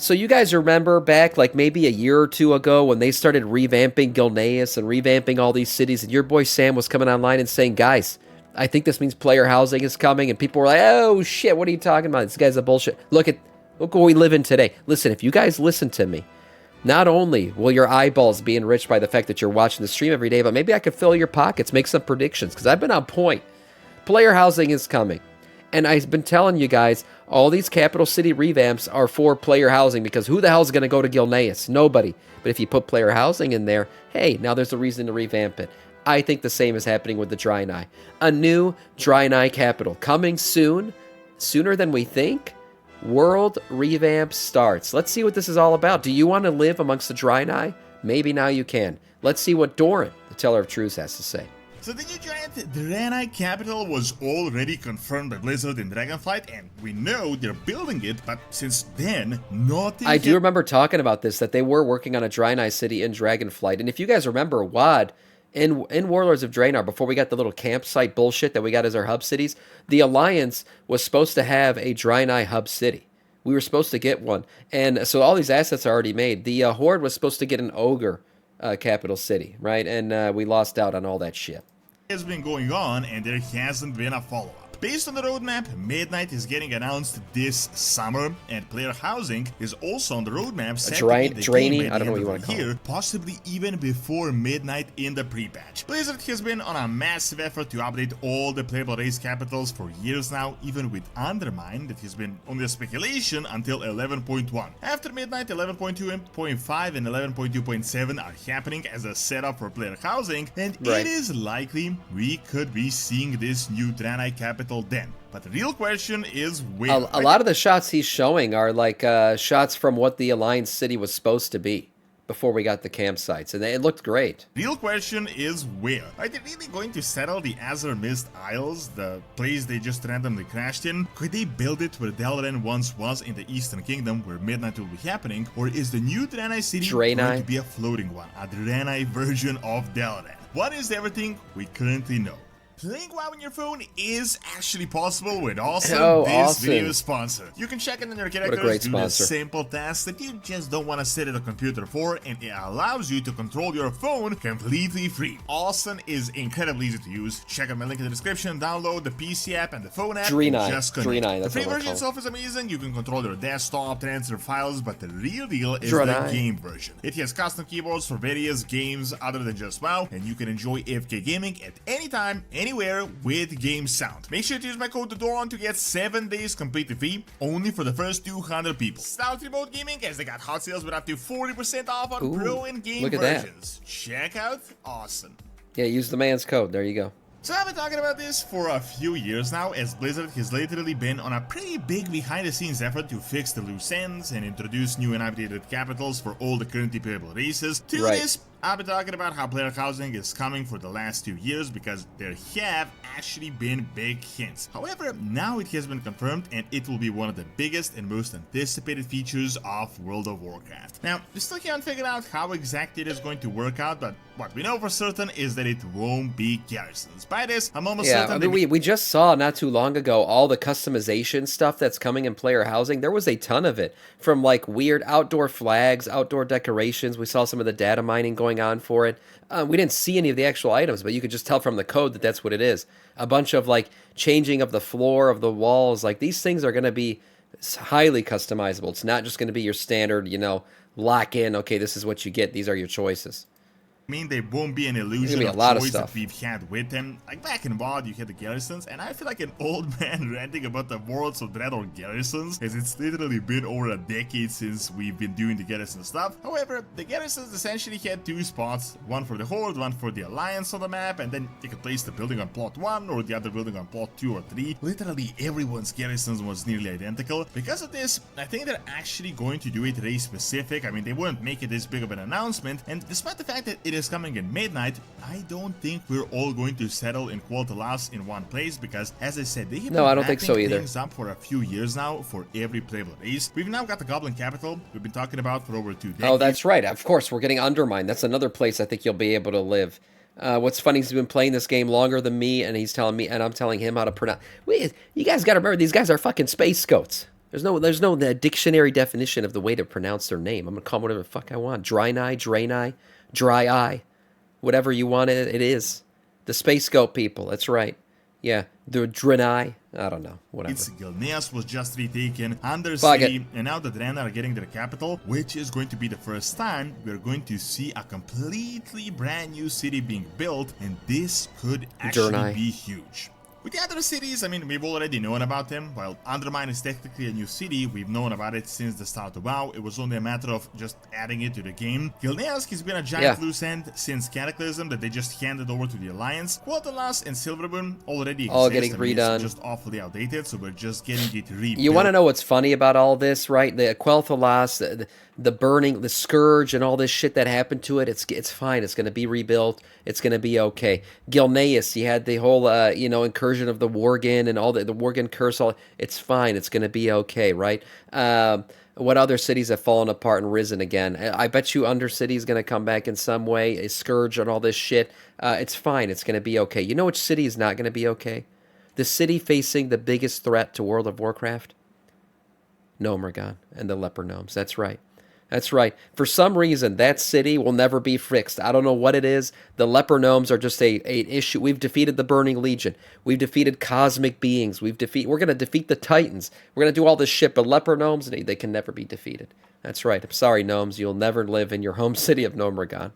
So you guys remember back like maybe a year or two ago when they started revamping Gilneas and revamping all these cities, and your boy Sam was coming online and saying, guys, I think this means player housing is coming, and people were like, oh shit, what are you talking about? This guy's a bullshit. Look what we live in today. Listen, if you guys listen to me, not only will your eyeballs be enriched by the fact that you're watching the stream every day, but maybe I could fill your pockets, make some predictions, because I've been on point. Player housing is coming. And I've been telling you guys, all these capital city revamps are for player housing, because who the hell is going to go to Gilneas? Nobody. But if you put player housing in there, hey, now there's a reason to revamp it. I think the same is happening with the Draenei. A new Draenei capital coming soon, sooner than we think. World revamp starts. Let's see what this is all about. Do you want to live amongst the Draenei? Maybe now you can. Let's see what Doran, the Teller of Truths, has to say. So the new giant Draenei capital was already confirmed by Blizzard in Dragonflight, and we know they're building it, but since then, nothing... I do remember talking about this, that they were working on a Draenei city in Dragonflight, and if you guys remember, WoD, in Warlords of Draenor, before we got the little campsite bullshit that we got as our hub cities, the Alliance was supposed to have a Draenei hub city. We were supposed to get one, and so all these assets are already made. The Horde was supposed to get an Ogre capital city, right? And we lost out on all that shit. Has been going on, and there hasn't been a follow-up. Based on the roadmap, Midnight is getting announced this summer, and player housing is also on the roadmap. Draenei, I don't know what you want to call it. Possibly even before Midnight in the pre-patch. Blizzard has been on a massive effort to update all the playable race capitals for years now, even with Undermine that has been only a speculation until 11.1. After Midnight, 11.2.5 and 11.2.7 are happening as a setup for player housing, and it is likely we could be seeing this new Draenei capital then. But the real question is where. A lot of the shots he's showing are like shots from what the Alliance city was supposed to be before we got the campsites, and it looked great. Real question is where. Are they really going to settle the Azure Mist Isles, the place they just randomly crashed in? Could they build it where Dalaran once was in the Eastern Kingdom, where Midnight will be happening? Or is the new Draenei city going to be a floating one, a Draenei version of Dalaran? What is everything we currently know? Playing WoW on your phone is actually possible with this video sponsor. You can check in on your characters, do the simple tasks that you just don't want to sit at a computer for, and it allows you to control your phone completely free. Awesome is incredibly easy to use. Check out my link in the description, download the PC app and the phone app. Draenei, the free version itself is amazing. You can control your desktop, transfer files, but the real deal is the game version. It has custom keyboards for various games other than just WoW, and you can enjoy AFK gaming at any time, anywhere with game sound. Make sure to use my code DORAN to get 7 days completely free, only for the first 200 people. Start remote gaming as they got hot sales with up to 40% off on Pro and Game versions. Check out Awesome. Yeah, use the man's code. There you go. So I've been talking about this for a few years now, as Blizzard has literally been on a pretty big behind-the-scenes effort to fix the loose ends and introduce new and updated capitals for all the currently playable races. To this, I've been talking about how player housing is coming for the last 2 years because there have actually been big hints. However, now it has been confirmed, and it will be one of the biggest and most anticipated features of World of Warcraft. Now, we still can't figure out how exactly it is going to work out, but what we know for certain is that it won't be garrisons. By this, I'm almost certain. I mean, we just saw not too long ago all the customization stuff that's coming in player housing. There was a ton of it, from like weird outdoor flags, outdoor decorations. We saw some of the data mining going on for it. We didn't see any of the actual items, but you could just tell from the code that that's what it is. A bunch of like changing of the floor, of the walls. Like these things are going to be highly customizable. It's not just going to be your standard, you know, lock in. Okay, this is what you get. These are your choices. I mean, there won't be an illusion of choice that we've had with them. Like back in WoD, you had the garrisons, and I feel like an old man ranting about the Worlds of Dread or garrisons, as it's literally been over a decade since we've been doing the garrison stuff. However, the garrisons essentially had 2 spots, one for the Horde, one for the Alliance on the map, and then you could place the building on plot 1 or the other building on plot 2 or 3. Literally everyone's garrisons was nearly identical. Because of this, I think they're actually going to do it race specific. I mean, they wouldn't make it this big of an announcement, and despite the fact that it is coming in Midnight, I don't think we're all going to settle in Quotalas in one place, because as I said, they have been I don't think so either. Things up for a few years now for every playable race. We've now got the Goblin Capital we've been talking about for over 2 decades. Oh, that's right. Of course, we're getting Undermine. That's another place I think you'll be able to live. What's funny is he's been playing this game longer than me, and he's telling me, and I'm telling him how to pronounce. You guys got to remember, these guys are fucking space goats. There's no dictionary definition of the way to pronounce their name. I'm gonna call them whatever the fuck I want. Draenei, Dry Eye, whatever you want it is. The Space Goat people. That's right. Yeah, the Draenei. I don't know. Whatever. Gilneas was just retaken, Undercity, and now the Draenei are getting their capital, which is going to be the first time we're going to see a completely brand new city being built, and this could actually be huge. With the other cities, I mean, we've already known about them. While Undermine is technically a new city, we've known about it since the start of WoW. It was only a matter of just adding it to the game. Gilneas has been a giant loose end since Cataclysm that they just handed over to the Alliance. Quaterlass and Silvermoon already exist. All getting redone. It's just awfully outdated, so we're just getting it rebuilt. You want to know what's funny about all this, right? The Quel'Thalas, the burning, the Scourge, and all this shit that happened to it, it's fine. It's going to be rebuilt. It's going to be okay. Gilneas, you had the whole, incursion of the Worgen and all the Worgen curse. It's fine. It's going to be okay, right? What other cities have fallen apart and risen again? I bet you Undercity is going to come back in some way. A Scourge and all this shit. It's fine. It's going to be okay. You know which city is not going to be okay? The city facing the biggest threat to World of Warcraft? Gnomeregan and the Leper Gnomes. That's right. That's right. For some reason, that city will never be fixed. I don't know what it is. The Leper Gnomes are just an issue. We've defeated the Burning Legion. We've defeated cosmic beings. We're going to defeat the Titans. We're going to do all this shit, but Leper Gnomes, they can never be defeated. That's right. I'm sorry, Gnomes. You'll never live in your home city of Gnomeregan.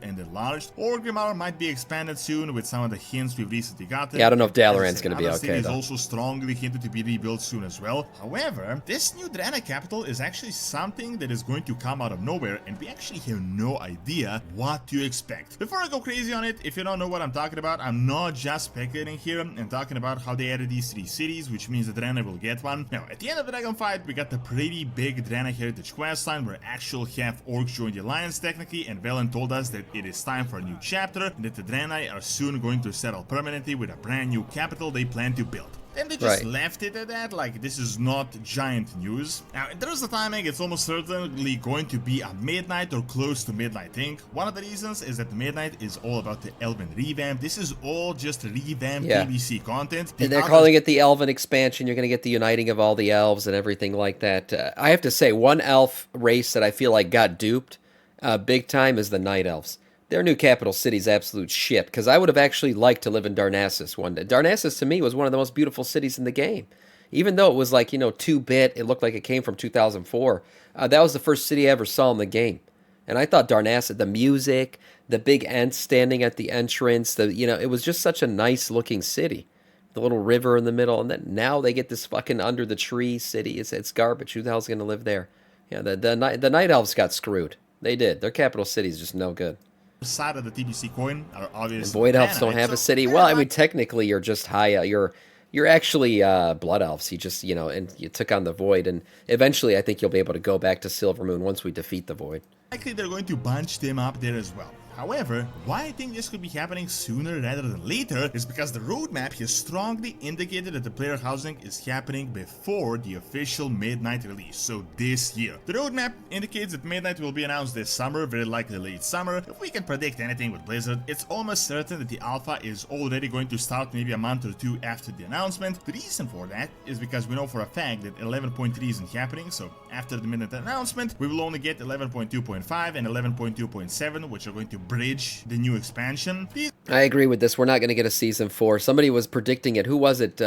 And enlarged. Orgrimmar might be expanded soon with some of the hints we've recently gotten. Yeah, I don't know if Dalaran's going to be okay, though. Is also strongly hinted to be rebuilt soon as well. However, this new Draenei capital is actually something that is going to come out of nowhere, and we actually have no idea what to expect. Before I go crazy on it, if you don't know what I'm talking about, I'm not just speculating here and talking about how they added these 3 cities, which means the Draenei will get one. Now, at the end of the Dragonfight, we got the pretty big Draenei Heritage questline where actual half-orcs joined the Alliance technically, and Velen told us that it is time for a new chapter, and that the Draenei are soon going to settle permanently with a brand new capital they plan to build. Then they just left it at that, like this is not giant news. Now, in terms of timing, it's almost certainly going to be a midnight or close to midnight thing. One of the reasons is that midnight is all about the Elven revamp. This is all just revamped PvC content. And they're calling it the Elven expansion. You're going to get the uniting of all the elves and everything like that. I have to say, one elf race that I feel like got duped big time is the Night Elves. Their new capital city's absolute shit, because I would have actually liked to live in Darnassus one day. Darnassus, to me, was one of the most beautiful cities in the game. Even though it was like, 2-bit, it looked like it came from 2004. That was the first city I ever saw in the game. And I thought Darnassus, the music, the big Ents standing at the entrance, it was just such a nice-looking city. The little river in the middle, and then now they get this fucking under-the-tree city. It's garbage. Who the hell's going to live there? Yeah, the Night Elves got screwed. They did. Their capital city is just no good. Side of the TBC coin are obviously and Void Elves don't have a city. Well, I mean, technically, you're just high. You're actually Blood Elves. You just and you took on the Void, and eventually, I think you'll be able to go back to Silvermoon once we defeat the Void. Likely, they're going to bunch them up there as well. However, why I think this could be happening sooner rather than later is because the roadmap has strongly indicated that the player housing is happening before the official Midnight release, so this year. The roadmap indicates that Midnight will be announced this summer, very likely late summer. If we can predict anything with Blizzard, it's almost certain that the alpha is already going to start maybe a month or 2 after the announcement. The reason for that is because we know for a fact that 11.3 isn't happening, so after the Midnight announcement, we will only get 11.2.5 and 11.2.7, which are going to bridge the new expansion. I agree with this. We're not going to get a season 4. Somebody was predicting it. Who was it?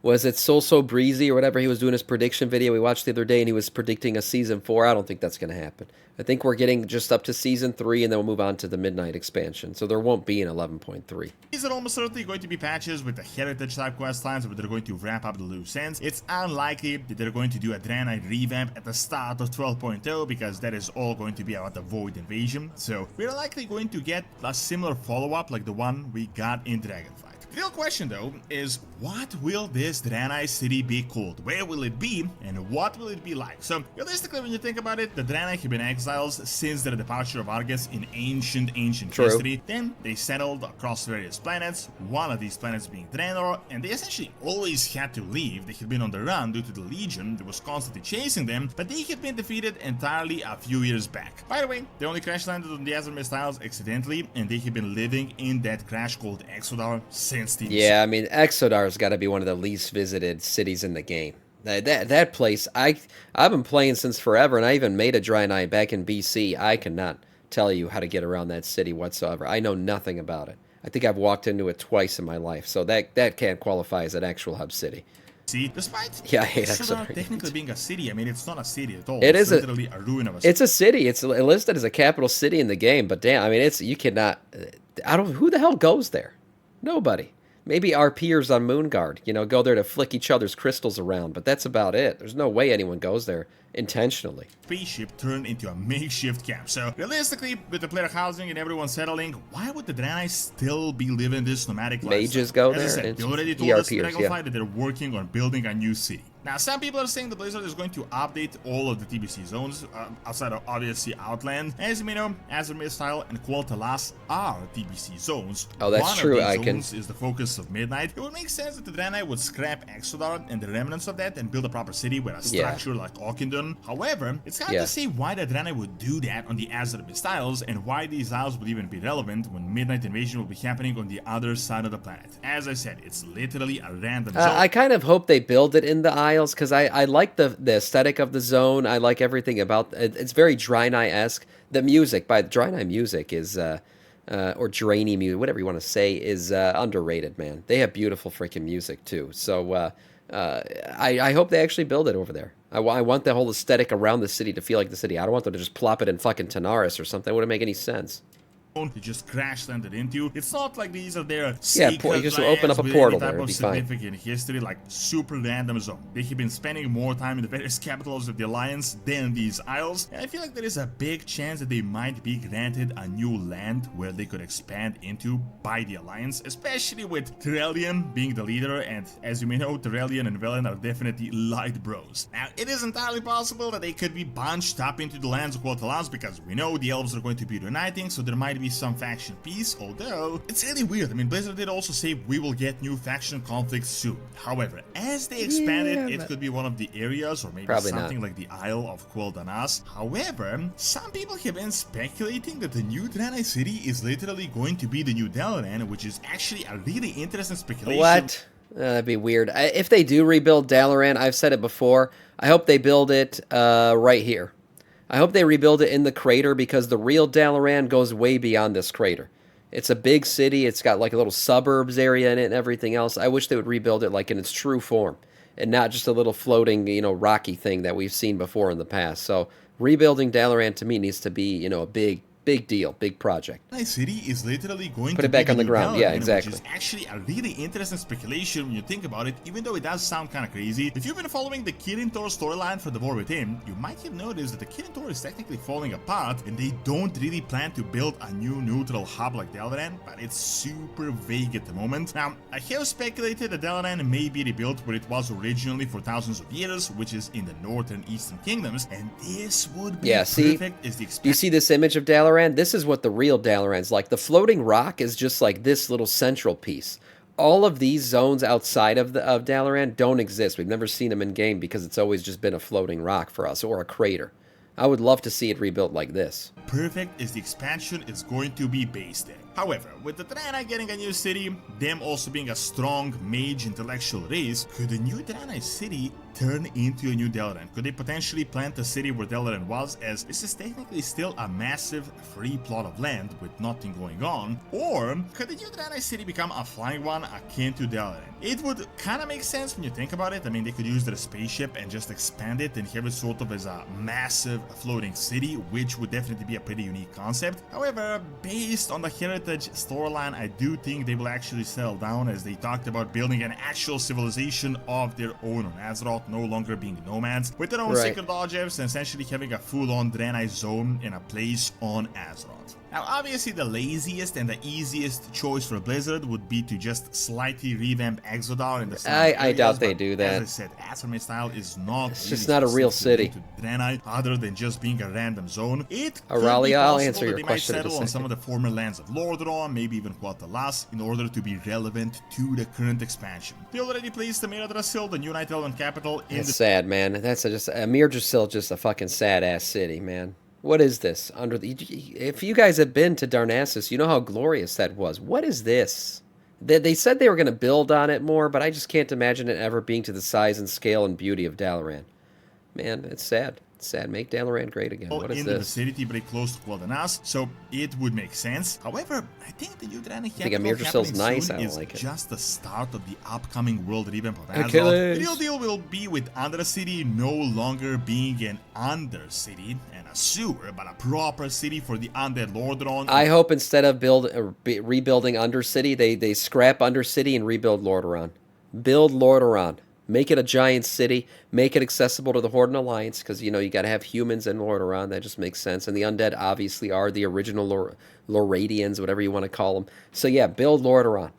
Was it So Breezy or whatever? He was doing his prediction video we watched the other day, and he was predicting a season 4. I don't think that's going to happen. I think we're getting just up to season 3, and then we'll move on to the Midnight expansion. So there won't be an 11.3. These are almost certainly going to be patches with the heritage type quest lines, where they're going to wrap up the loose ends. It's unlikely that they're going to do a Draenei revamp at the start of 12.0, because that is all going to be about the Void invasion. So we're likely going to get a similar follow-up like the one we got in Dragonfight. The real question, though, is what will this Draenei city be called? Where will it be? And what will it be like? So, realistically, when you think about it, the Draenei have been exiles since their departure of Argus in ancient history. Then they settled across various planets, one of these planets being Draenor, and they essentially always had to leave. They had been on the run due to the Legion that was constantly chasing them, but they had been defeated entirely a few years back. By the way, they only crash landed on the Azure Isles accidentally, and they have been living in that crash called Exodar since the Yeah, I mean, Exodar's got to be one of the least visited cities in the game. That place, I've been playing since forever, and I even made a Draenei back in BC. I cannot tell you how to get around that city whatsoever. I know nothing about it. I think I've walked into it twice in my life, so that can't qualify as an actual hub city. See, despite yeah, I hate technically being a city, I mean, it's not a city at all. It's literally a ruin of a city. It's a city. It's listed as a capital city in the game, but damn, I mean, you cannot. Who the hell goes there? Nobody. Maybe our peers on Moonguard, go there to flick each other's crystals around, but that's about it. There's no way anyone goes there intentionally. Spaceship turned into a makeshift camp. So realistically, with the player housing and everyone settling, why would the Draenei still be living this nomadic lifestyle? Mages go there. As I said, they already told us that they're working on building a new city. Now, some people are saying the Blizzard is going to update all of the TBC zones, outside of obviously Outland. As you may know, Azure Style and Qualtalas are TBC zones. Oh, that's One true. of these zones is the focus of Midnight. It would make sense that the Draenei would scrap Exodar and the remnants of that and build a proper city with a structure like Ockendon. However, it's hard to say why the Draenei would do that on the Azure Styles and why these isles would even be relevant when Midnight Invasion will be happening on the other side of the planet. As I said, it's literally a random zone. I kind of hope they build it in the Isles because I like the aesthetic of the zone. I like everything about it. It's very Draenei-esque. The music by Draenei music is, or Draenei music, whatever you want to say, is underrated, man. They have beautiful freaking music too. So I hope they actually build it over there. I want the whole aesthetic around the city to feel like the city. I don't want them to just plop it in fucking Tanaris or something. It wouldn't make any sense. You just crash landed into. It's not like these are their you just open up a portal there, it'd be fine. Significant history, like super random zone. They have been spending more time in the various capitals of the Alliance than these isles, and I feel like there is a big chance that they might be granted a new land where they could expand into by the Alliance, especially with Tyrellian being the leader, and as you may know, Tyrellian and Velen are definitely light bros. Now, it is entirely possible that they could be bunched up into the lands of Qualtalas because we know the elves are going to be reuniting, so there might be some faction peace, although it's really weird. I mean, Blizzard did also say we will get new faction conflicts soon. However, as they expand it could be one of the areas, or maybe something like the Isle of Quel'Danas. However, some people have been speculating that the new Draenei city is literally going to be the new Dalaran, which is actually a really interesting speculation. What? That'd be weird. If they do rebuild Dalaran, I've said it before, I hope they build it right here. I hope they rebuild it in the crater because the real Dalaran goes way beyond this crater. It's a big city. It's got like a little suburbs area in it and everything else. I wish they would rebuild it like in its true form and not just a little floating, rocky thing that we've seen before in the past. So rebuilding Dalaran to me needs to be, a big deal, big project. City is literally going Put to it back be on the ground. Yeah, Dalaran, exactly. Which is actually a really interesting speculation when you think about it, even though it does sound kind of crazy. If you've been following the Kirin Tor storyline for the War Within, you might have noticed that the Kirin Tor is technically falling apart, and they don't really plan to build a new neutral hub like Dalaran, but it's super vague at the moment. Now, I have speculated that Dalaran may be rebuilt where it was originally for thousands of years, which is in the northern eastern kingdoms, and this would be perfect as the Do you see this image of Dalaran? This is what the real Dalaran's like. The floating rock is just like this little central piece. All of these zones outside of Dalaran don't exist. We've never seen them in game because it's always just been a floating rock for us or a crater. I would love to see it rebuilt like this. Perfect as the expansion is going to be based in. However, with the Draenei getting a new city, them also being a strong mage intellectual race, could the new Draenei city turn into a new Dalaran? Could they potentially plant a city where Dalaran was, as this is technically still a massive free plot of land with nothing going on? Or could the new Draenei city become a flying one akin to Dalaran? It would kind of make sense when you think about it. I mean, they could use their spaceship and just expand it and have it sort of as a massive floating city, which would definitely be a pretty unique concept. However, based on the Heritage storyline, I do think they will actually settle down, as they talked about building an actual civilization of their own on Azeroth, no longer being nomads, with their own sacred lodges and essentially having a full-on Draenei zone in a place on Azeroth. Now, obviously, the laziest and the easiest choice for Blizzard would be to just slightly revamp Exodar in the I doubt they do that. As I said, Azure style is not. It's just not a real city. To Draenei, other than just being a random zone. It could Aurelia, be I'll possible answer your that they question might in a settle on second. some of the former lands of Lordaeron, maybe even Qualtalas, in order to be relevant to the current expansion. They already placed the Amir Yggdrasil, the new Night Elven capital, in That's sad, man. That's Amir Yggdrasil, just a fucking sad ass city, man. What is this? If you guys have been to Darnassus, you know how glorious that was. What is this? They said they were going to build on it more, but I just can't imagine it ever being to the size and scale and beauty of Dalaran. Man, it's sad. It's sad. Make Dalaran great again. What is in this? The vicinity, very close to Quildanas, so it would make sense. However, I think the new Draenei capital nice. I don't is like it. Just the start of the upcoming world revamp of Azeroth. Achilles. The real deal will be with Undercity no longer being an Undercity and a sewer, but a proper city for the undead Lordaeron. I hope instead of rebuilding Undercity, they scrap Undercity and rebuild Lordaeron. Build Lordaeron. Make it a giant city. Make it accessible to the Horde and Alliance, because, you know, you got to have humans and Lordaeron. That just makes sense. And the undead obviously are the original Loradians, whatever you want to call them. So, yeah, build Lordaeron.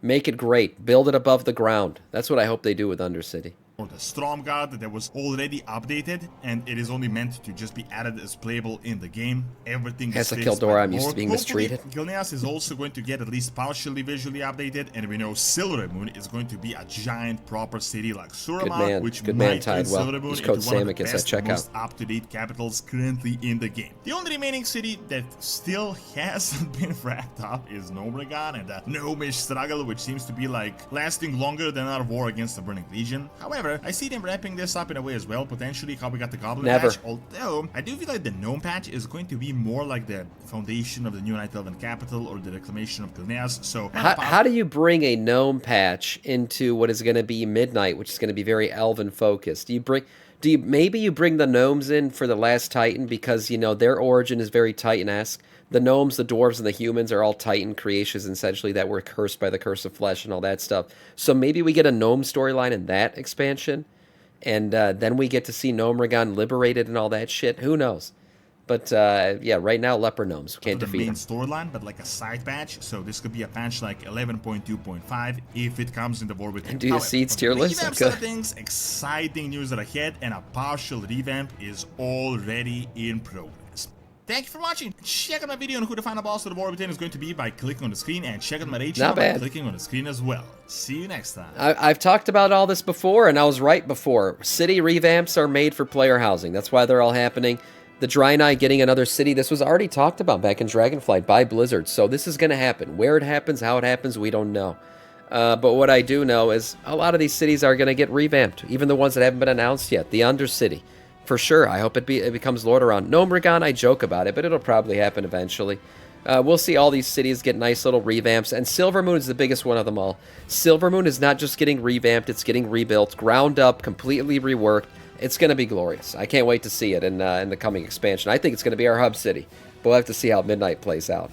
Make it great. Build it above the ground. That's what I hope they do with Undercity. Or the Stromguard that was already updated, and it is only meant to just be added as playable in the game. Everything as a Kildora, I'm used to being mistreated. Gilneas is also going to get at least partially visually updated, and we know Silvermoon is going to be a giant proper city like Suramar, which might turn Silvermoon into one of the best, most up-to-date capitals currently in the game. The only remaining city that still hasn't been wrapped up is Gnomeregan, and the gnomish struggle, which seems to be like lasting longer than our war against the Burning Legion. However, I see them wrapping this up in a way as well, potentially how we got the Goblin patch, although I do feel like the Gnome patch is going to be more like the foundation of the new Night Elven capital or the reclamation of Gilneas. So how do you bring a Gnome patch into what is going to be Midnight, which is going to be very Elven focused? Maybe you bring the Gnomes in for the Last Titan, because, you know, their origin is very Titan-esque. The Gnomes, the Dwarves, and the humans are all Titan creations, essentially, that were cursed by the Curse of Flesh and all that stuff. So maybe we get a Gnome storyline in that expansion, and then we get to see Gnomeregan liberated and all that shit. Who knows? But, yeah, right now, Leper Gnomes. Can't defeat them. The main storyline, but like a side patch. So this could be a patch like 11.2.5 if it comes in the war with him. And do you see its tier list? Revamp side of things, exciting news are ahead, and a partial revamp is already in progress. Thank you for watching. Check out my video on who the final boss of the War Within is going to be by clicking on the screen, and check out my raid channel by clicking on the screen as well. See you next time. I've talked about all this before, and I was right before. City revamps are made for player housing. That's why they're all happening. The Draenei getting another city, this was already talked about back in Dragonflight by Blizzard, so this is going to happen. Where it happens, how it happens, we don't know. But what I do know is a lot of these cities are going to get revamped, even the ones that haven't been announced yet. The Undercity. For sure, I hope it becomes Lordaeron. Gnomeregan, I joke about it, but it'll probably happen eventually. We'll see all these cities get nice little revamps, and Silvermoon is the biggest one of them all. Silvermoon is not just getting revamped, it's getting rebuilt, ground up, completely reworked. It's going to be glorious. I can't wait to see it in the coming expansion. I think it's going to be our hub city. We'll have to see how Midnight plays out.